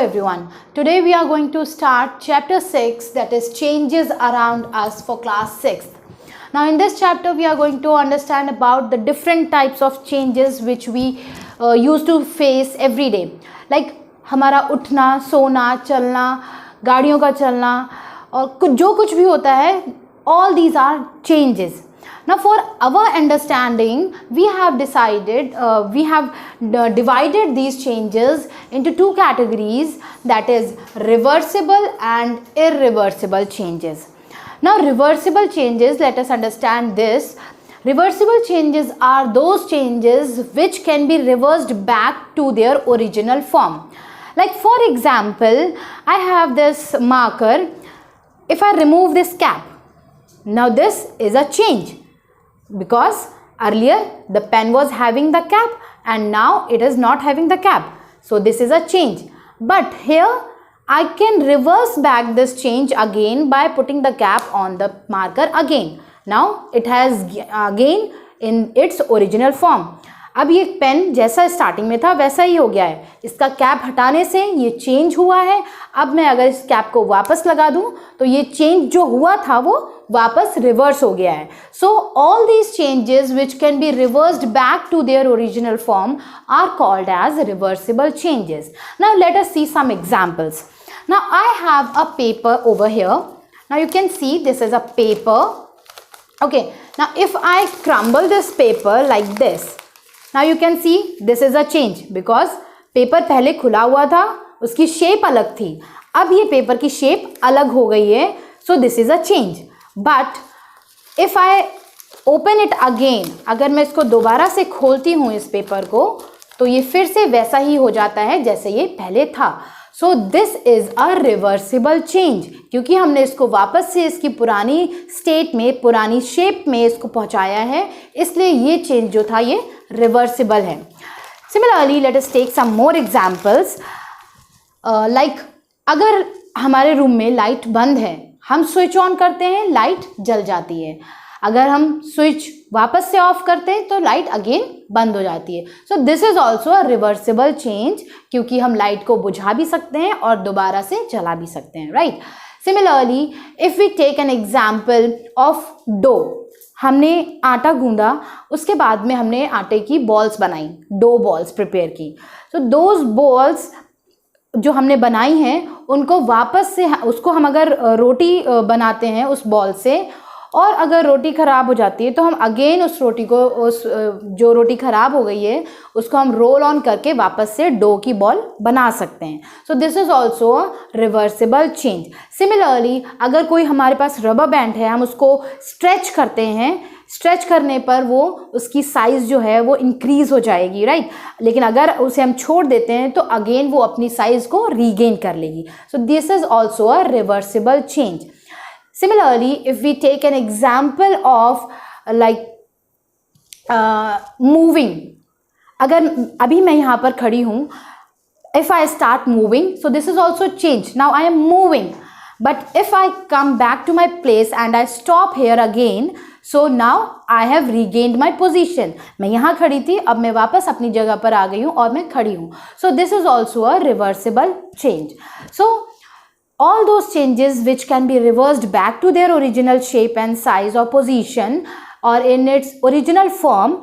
everyone. Today we are going to start chapter 6, that is changes around us for class 6th. Now in this chapter we are going to understand about the different types of changes which we used to face every day. Like हमारा उठना, सोना, चलना, गाड़ियों का चलना और जो कुछ भी होता है, all these are changes. Now for our understanding, we have divided these changes into two categories, that is reversible and irreversible changes. Now reversible changes, let us understand this. Reversible changes are those changes which can be reversed back to their original form. Like for example, I have this marker. If I remove this cap, now this is a change. Because earlier the pen was having the cap and now it is not having the cap. So this is a change. But here I can reverse back this change again by putting the cap on the marker again. Now it has again in its original form. अब ये pen जैसा starting में था वैसा ही हो गया है. इसका कैप हटाने से ये चेंज हुआ है. अब मैं अगर इस कैप को वापस लगा दूं तो ये चेंज जो हुआ था वो वापस रिवर्स हो गया है. So all these changes which can be reversed back to their original form are called as reversible changes. Now let us see some examples. Now I have a paper over here. Now you can see this is a paper. Okay, now if I crumble this paper like this, now you can see this is a change because paper पहले खुला हुआ था, उसकी shape अलग थी. अब ये paper की शेप अलग हो गई है. So this is a change. But if I open it again, अगर मैं इसको दोबारा से खोलती हूँ इस पेपर को, तो ये फिर से वैसा ही हो जाता है जैसे ये पहले था. So this is a reversible change, क्योंकि हमने इसको वापस से इसकी पुरानी स्टेट में, पुरानी शेप में इसको पहुंचाया है, इसलिए ये चेंज जो था ये रिवर्सिबल है. Similarly let us take some more examples. Like अगर हमारे रूम में लाइट बंद है, हम स्विच ऑन करते हैं, लाइट जल जाती है. अगर हम स्विच वापस से ऑफ करते हैं तो लाइट अगेन बंद हो जाती है. So this is also a reversible change, क्योंकि हम लाइट को बुझा भी सकते हैं और दोबारा से जला भी सकते हैं, right. Similarly if we take an example of dough. हमने आटा गूंदा, उसके बाद में हमने आटे की बॉल्स बनाई, डो बॉल्स प्रिपेयर की. सो दोज बॉल्स जो हमने बनाई हैं उनको वापस से, उसको हम अगर रोटी बनाते हैं उस बॉल से, और अगर रोटी ख़राब हो जाती है तो हम अगेन उस रोटी को, उस जो रोटी ख़राब हो गई है उसको हम रोल ऑन करके वापस से डो की बॉल बना सकते हैं. So this is also a reversible change. Similarly अगर कोई हमारे पास रबर बैंड है, हम उसको स्ट्रेच करते हैं, स्ट्रेच करने पर वो उसकी साइज़ जो है वो इंक्रीज़ हो जाएगी, राइट. लेकिन अगर उसे हम छोड़ देते हैं तो अगेन वो अपनी साइज़ को रीगेन कर लेगी. So this is also a reversible change. Similarly, if we take an example of like moving, अगर अभी मैं यहाँ पर खड़ी हूँ, if I start moving, so this is also change. Now I am moving, but if I come back to my place and I stop here again, so now I have regained my position. मैं यहाँ खड़ी थी, अब मैं वापस अपनी जगह पर आ गई हूँ और मैं खड़ी हूँ. So this is also a reversible change. So all those changes which can be reversed back to their original shape and size or position or in its original form,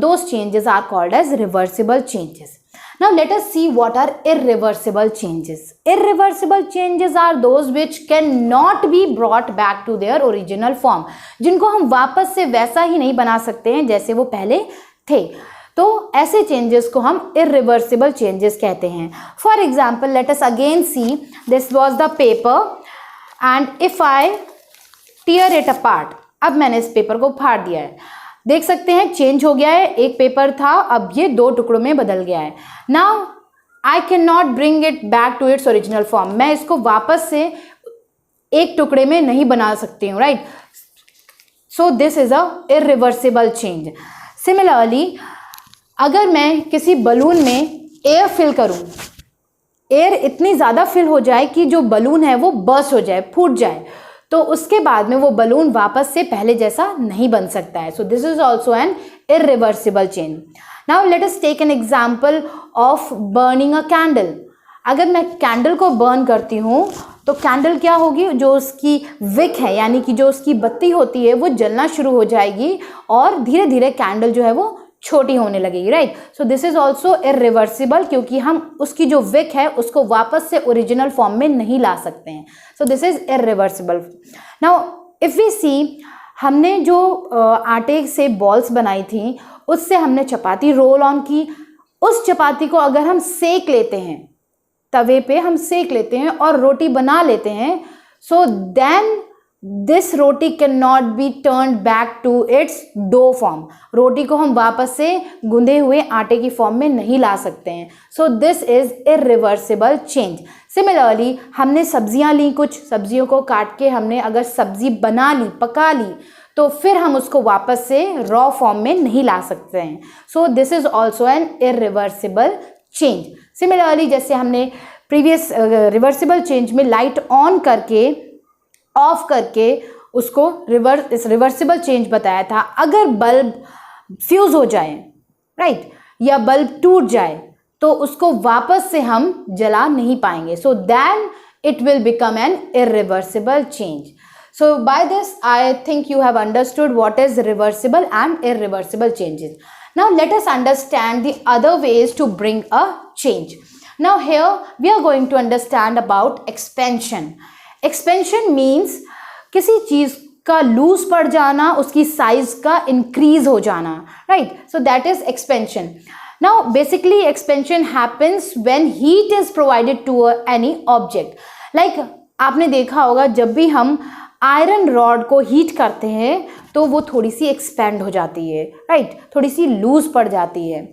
those changes are called as reversible changes. Now let us see what are irreversible changes. Irreversible changes are those which cannot be brought back to their original form, जिनको हम वापस से वैसा ही नहीं बना सकते हैं जैसे वो पहले थे. तो ऐसे चेंजेस को हम इरिवर्सिबल चेंजेस कहते हैं. For example let us again see, this was the paper and if I tear it apart. अब मैंने इस पेपर को फाड़ दिया है, देख सकते हैं चेंज हो गया है. एक पेपर था, अब ये दो टुकड़ों में बदल गया है. Now I can not bring it back to its original form. मैं इसको वापस से एक टुकड़े में नहीं बना सकती हूँ, right. So this is a irreversible change. Similarly अगर मैं किसी बलून में एयर फिल करूं, एयर इतनी ज़्यादा फिल हो जाए कि जो बलून है वो बर्स्ट हो जाए, फूट जाए, तो उसके बाद में वो बलून वापस से पहले जैसा नहीं बन सकता है. So this is also an irreversible change. Now let us take an example of burning a candle. अगर मैं कैंडल को बर्न करती हूँ तो कैंडल क्या होगी, जो उसकी विक है यानी कि जो उसकी बत्ती होती है वो जलना शुरू हो जाएगी और धीरे धीरे कैंडल जो है वो छोटी होने लगेगी, right. So this is also irreversible, क्योंकि हम उसकी जो विक है उसको वापस से ओरिजिनल फॉर्म में नहीं ला सकते हैं। So this is irreversible. Now if we see, हमने जो आटे से बॉल्स बनाई थी उससे हमने चपाती रोल ऑन की। उस चपाती को अगर हम सेक लेते हैं, तवे पे हम सेक लेते हैं और रोटी बना लेते हैं, so then this roti can not be turned back to its dough form. रोटी को हम वापस से गूंदे हुए आटे की फॉर्म में नहीं ला सकते हैं। So this is irreversible change. Similarly हमने सब्जियां ली, कुछ सब्जियों को काट के हमने अगर सब्जी बना ली, पका ली, तो फिर हम उसको वापस से रॉ फॉर्म में नहीं ला सकते हैं। So this is also an irreversible change. Similarly जैसे हमने प्रीवियस रिवर्सिबल चेंज में लाइट ऑन करके ऑफ करके उसको रिवर्सिबल चेंज बताया था। अगर बल्ब फ्यूज हो जाए, राइट, या बल्ब टूट जाए तो उसको वापस से हम जला नहीं पाएंगे। So then it will become an irreversible change. So by this I think you have understood what is reversible and irreversible changes. Now let us understand the other ways to bring a change. Now here we are going to understand about expansion. Expansion means किसी चीज का loose पड़ जाना, उसकी size का increase हो जाना, right? So that is expansion. Now basically expansion happens when heat is provided to any object. Like आपने देखा होगा जब भी हम आयरन रॉड को हीट करते हैं तो वो थोड़ी सी एक्सपेंड हो जाती है, राइट, थोड़ी सी लूज पड़ जाती है।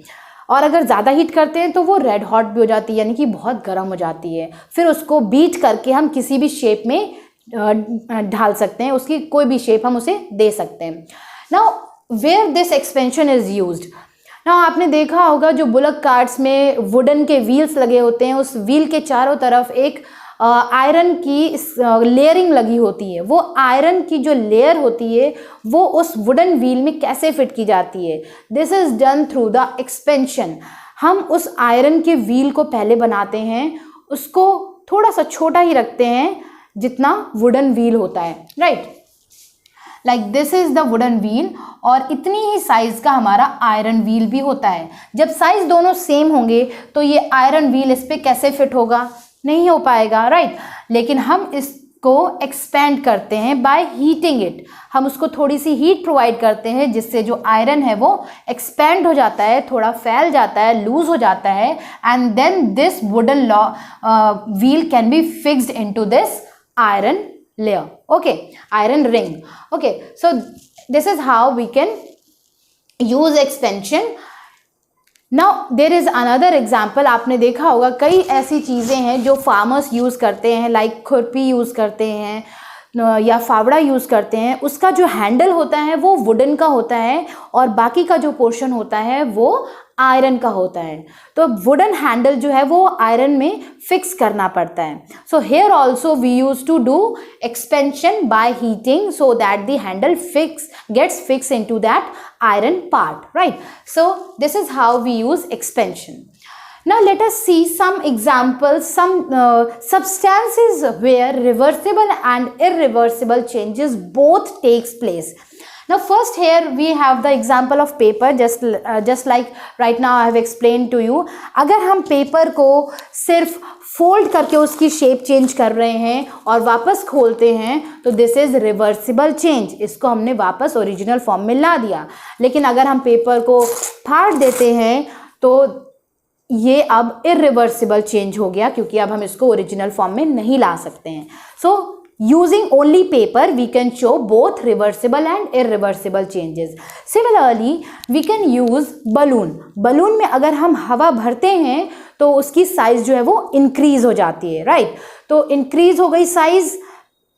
और अगर ज़्यादा हीट करते हैं तो वो रेड हॉट भी हो जाती है, यानी कि बहुत गर्म हो जाती है। फिर उसको बीट करके हम किसी भी शेप में ढाल सकते हैं, उसकी कोई भी शेप हम उसे दे सकते हैं। Now where this expansion is used, ना आपने देखा होगा जो बुलक कार्ट्स में वुडन के व्हील्स लगे होते हैं, उस व्हील के चारों तरफ एक आयरन की लेयरिंग लगी होती है। वो आयरन की जो लेयर होती है वो उस वुडन व्हील में कैसे फिट की जाती है, this is done through the expansion. हम उस आयरन के व्हील को पहले बनाते हैं, उसको थोड़ा सा छोटा ही रखते हैं जितना वुडन व्हील होता है, right, like this is the wooden wheel, और इतनी ही साइज का हमारा आयरन व्हील भी होता है। जब साइज दोनों सेम होंगे तो ये आयरन व्हील इस पे कैसे फिट होगा, नहीं हो पाएगा, राइट। लेकिन हम इसको एक्सपेंड करते हैं बाय हीटिंग इट। हम उसको थोड़ी सी हीट प्रोवाइड करते हैं जिससे जो आयरन है वो एक्सपेंड हो जाता है, थोड़ा फैल जाता है, लूज हो जाता है, and then this wooden wheel can be fixed into this iron layer, okay, iron ring, okay. So this is how we can use expansion. Now there is another example, आपने देखा होगा कई ऐसी चीज़ें हैं जो फार्मर्स यूज़ करते हैं, लाइक खुरपी यूज़ करते हैं या फावड़ा यूज़ करते हैं। उसका जो हैंडल होता है वो वुडन का होता है और बाकी का जो पोर्शन होता है वो आयरन का होता है। तो वुडन हैंडल जो है वो आयरन में फिक्स करना पड़ता है। So here also we use to do expansion by heating so that the handle gets fixed into that iron part, right? So this is how we use expansion. Now let us see some examples, some substances where reversible and irreversible changes both takes place. Now first here we have the example of paper, just like right now I have explained to you. अगर हम paper को सिर्फ fold करके उसकी shape change कर रहे हैं और वापस खोलते हैं तो दिस इज रिवर्सिबल चेंज, इसको हमने वापस ओरिजिनल फॉर्म में ला दिया। लेकिन अगर हम पेपर को फाड़ देते हैं तो ये अब इरिवर्सिबल चेंज हो गया, क्योंकि अब हम इसको ओरिजिनल फॉर्म में नहीं ला सकते हैं। सो using only paper we can show both reversible and irreversible changes. Similarly we can use balloon. balloon में अगर हम हवा भरते हैं तो उसकी साइज जो है वो इंक्रीज हो जाती है, राइट। तो इंक्रीज हो गई साइज,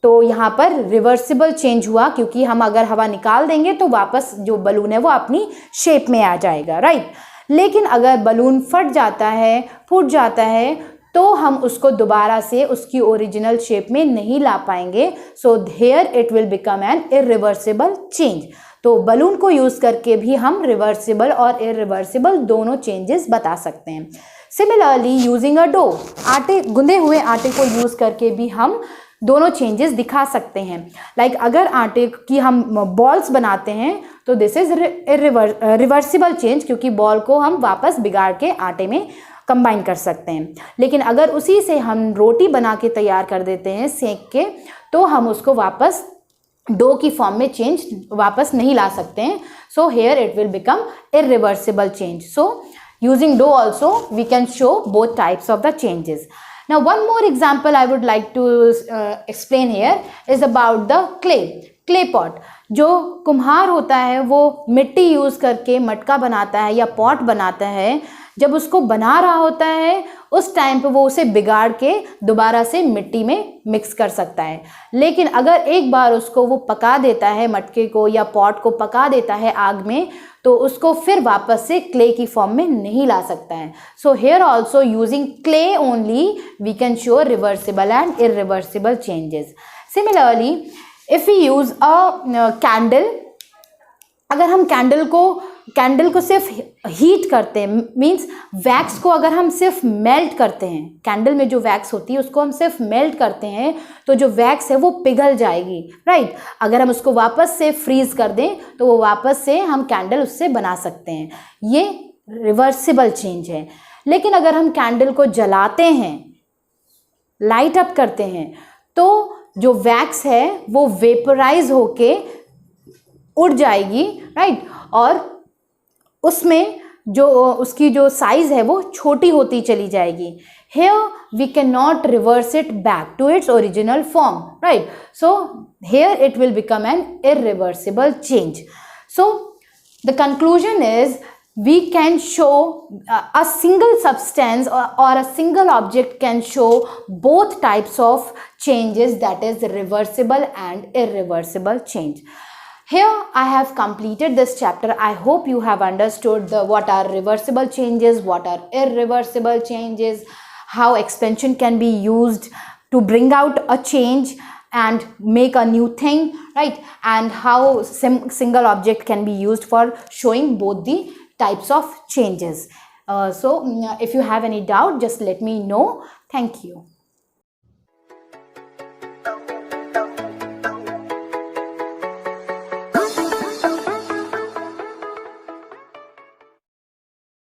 तो यहाँ पर रिवर्सिबल चेंज हुआ, क्योंकि हम अगर हवा निकाल देंगे तो वापस जो बलून है वो अपनी शेप में आ जाएगा, राइट। लेकिन अगर बलून फट जाता है, फूट जाता है, तो हम उसको दोबारा से उसकी ओरिजिनल शेप में नहीं ला पाएंगे। सो here it will become an irreversible change. तो बलून को यूज़ करके भी हम रिवर्सिबल और इरिवर्सिबल दोनों चेंजेस बता सकते हैं। सिमिलरली यूजिंग अ डो, आटे, गूंदे हुए आटे को यूज़ करके भी हम दोनों चेंजेस दिखा सकते हैं। लाइक अगर आटे की हम बॉल्स बनाते हैं तो दिस इज रिवर्सिबल चेंज, क्योंकि बॉल को हम वापस बिगाड़ के आटे में कंबाइन कर सकते हैं। लेकिन अगर उसी से हम रोटी बना के तैयार कर देते हैं सेक के, तो हम उसको वापस डो की फॉर्म में चेंज वापस नहीं ला सकते हैं। So here it will become irreversible change. So using dough also we can show both types of the changes. Now one more example I would like to explain here is about the clay pot. जो कुम्हार होता है वो मिट्टी use करके मटका बनाता है या पॉट बनाता है। जब उसको बना रहा होता है उस टाइम पे वो उसे बिगाड़ के दोबारा से मिट्टी में मिक्स कर सकता है। लेकिन अगर एक बार उसको वो पका देता है, मटके को या पॉट को पका देता है आग में, तो उसको फिर वापस से क्ले की फॉर्म में नहीं ला सकता है। So here also using clay only we can show reversible and irreversible changes. Similarly if we use a candle, अगर हम कैंडल को सिर्फ हीट करते हैं, मीन्स वैक्स को अगर हम सिर्फ मेल्ट करते हैं, कैंडल में जो वैक्स होती है उसको हम सिर्फ मेल्ट करते हैं, तो जो वैक्स है वो पिघल जाएगी, राइट. अगर हम उसको वापस से फ्रीज कर दें तो वो वापस से हम कैंडल उससे बना सकते हैं. ये रिवर्सिबल चेंज है. लेकिन अगर हम कैंडल को जलाते हैं, लाइट अप करते हैं, तो जो वैक्स है वो वेपराइज होके उड़ जाएगी, राइट. और उसमें जो उसकी जो साइज है वो छोटी होती चली जाएगी. Here we can not reverse it back to its original form, right. So here it will become an irreversible change. So the conclusion is we can show a single substance or a single object can show both types of changes, that is reversible and irreversible change. Here I have completed this chapter. I hope you have understood what are reversible changes, what are irreversible changes, how expansion can be used to bring out a change and make a new thing, right, and how single object can be used for showing both the types of changes. So if you have any doubt, just let me know. Thank you.